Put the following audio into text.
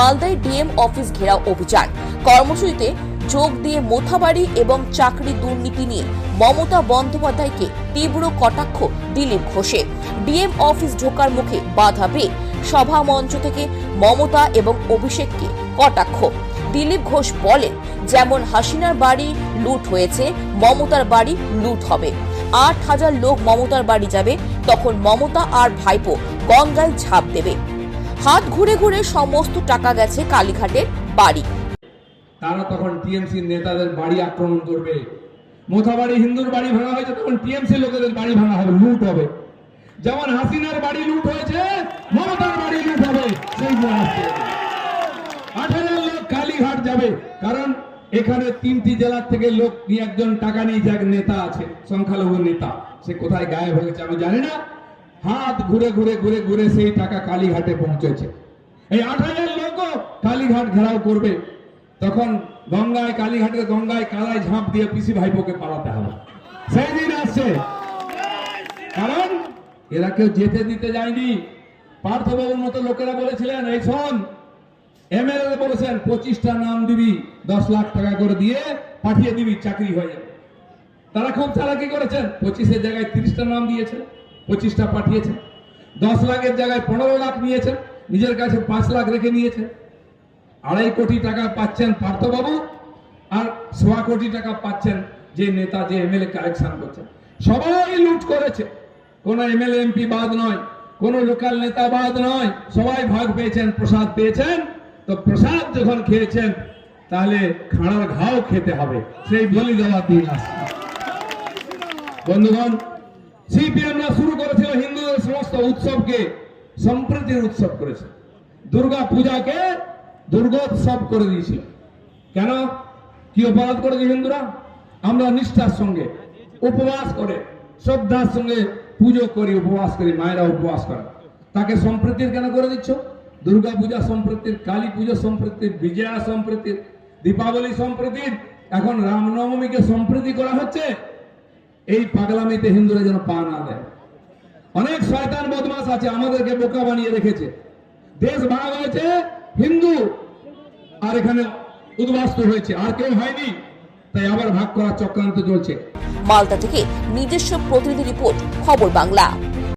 মালদায় DM office ঘেরাও অভিযান। কর্মসূচিতে যোগ দিয়ে মোথাবাড়ি এবং চাকরি দুর্নীতি নিয়ে মমতা বন্দ্যোপাধ্যায়কে তীব্র কটাক্ষ দিলীপ ঘোষের। ডিএম অফিস ঢোকার মুখে বাধা পেয়ে সভা মঞ্চ থেকে মমতা এবং অভিষেককে কটাক্ষ। দিলীপ ঘোষ বলেন, যেমন হাসিনার বাড়ি লুট হয়েছে, মমতার বাড়ি লুট হবে। ৮,০০০ লোক মমতার বাড়ি যাবে, তখন মমতা আর ভাইপো গঙ্গায় ঝাঁপ দেবে। হাত ঘুরে ঘুরে সমস্ত টাকা গেছে কালীঘাটের বাড়ি। তারা তখন টিএমসি নেতাদের বাড়ি আক্রমণ করবে। মোথাবাড়ি হিন্দুর বাড়ি ভাঙা হয়েছে, তখন টিএমসি লোকেদের বাড়ি ভাঙা হবে, লুট হবে। যেমন হাসিনার বাড়ি লুট হয়েছে, মমতার বাড়ি লুট হবে। সেই ৮,০০০ লোক কালীঘাট যাবে, কারণ এখানে ৩টি জেলা থেকে লোক নিয়ে একজন টাকা নিয়ে যাক নেতা আছে, সংখ্যালঘু নেতা, সে কোথায় গায়েব হয়ে গেছে আমি জানি না। হাত ঘুরে ঘুরে ঘুরে ঘুরে সেই টাকা কালীঘাটে পৌঁছেছে। এই ৮,০০০ লোকও কালীঘাট ঘেরাও করবে, তখন গঙ্গায় কালীঘাটের গঙ্গায় কালায় ঝাঁপ দিয়ে পিসি ভাইপোকে পালাতে হবে। সেই দিন আসছে, কারণ এরা কেউ যেতে দিতে যায়নি। পার্থবাবুর মতো লোকেরা বলেছিলেন, এই শোন, এমএলএ বলেছেন 25টা নাম দিবি, 10 লাখ টাকা করে দিয়ে পাঠিয়ে দিবি, চাকরি হয়ে যাবে। তারা খুব চালাকি করেছেন, 25-এর জায়গায় 30টা নাম দিয়েছেন, 25টা পাঠিয়েছেন। 10 লাখের জায়গায় 15 লাখ নিয়েছেন, নিজের কাছে 5 লাখ রেখে নিয়েছেন। 2.5 কোটি টাকা পাচ্ছেন পার্থবাবু, আর 1.25 কোটি টাকা পাচ্ছেন যে নেতা, যে এমএলএ কালেকশন করছেন। সবাই লুট করেছে, কোন এমএলএ এমপি বাদ নয়, কোন লোকাল নেতা বাদ নয়, সবাই ভাগ পেয়েছেন, প্রসাদ পেয়েছেন। তো প্রসাদ যখন খেয়েছেন, তাহলে খাড়ার ঘাও খেতে হবে, সেই বলি দেওয়ার দিন আসছে। বন্ধুগণ, সিপিএমরা শুরু করেছিল হিন্দুদের সমস্ত উৎসবকে সম্প্রীতির উৎসব করেছে, দুর্গা পূজাকে দুর্গোৎসব করে দিয়েছিল। কেন? কি অপরাধ করেছে হিন্দুরা? আমরা নিষ্ঠার সঙ্গে উপবাস করে, শ্রদ্ধার সঙ্গে পুজো করি, উপবাস করি, মায়েরা উপবাস করে, তাকে সম্প্রীতির কেন করে দিচ্ছ? দুর্গা পূজা সম্প্রীতির, কালী পুজো সম্প্রীতির, বিজয়া সম্প্রীতির, দীপাবলি সম্প্রীতির, এখন রামনবমীকে সম্প্রীতি করা হচ্ছে। এই পাগলামিতে হিন্দুরা যেন পা না দেয়। অনেক শয়তান বদমাশ আছে, আমাদেরকে বোকা বানিয়ে রেখেছে। দেশ ভাগ হয়েছে, হিন্দু আর এখানে উদ্বাস্তু হয়েছে, আর কেউ হয়নি, তাই আবার ভাগ করার চক্রান্ত চলছে। মালদা থেকে নিজস্ব প্রতিনিধি রিপোর্ট, খবর বাংলা।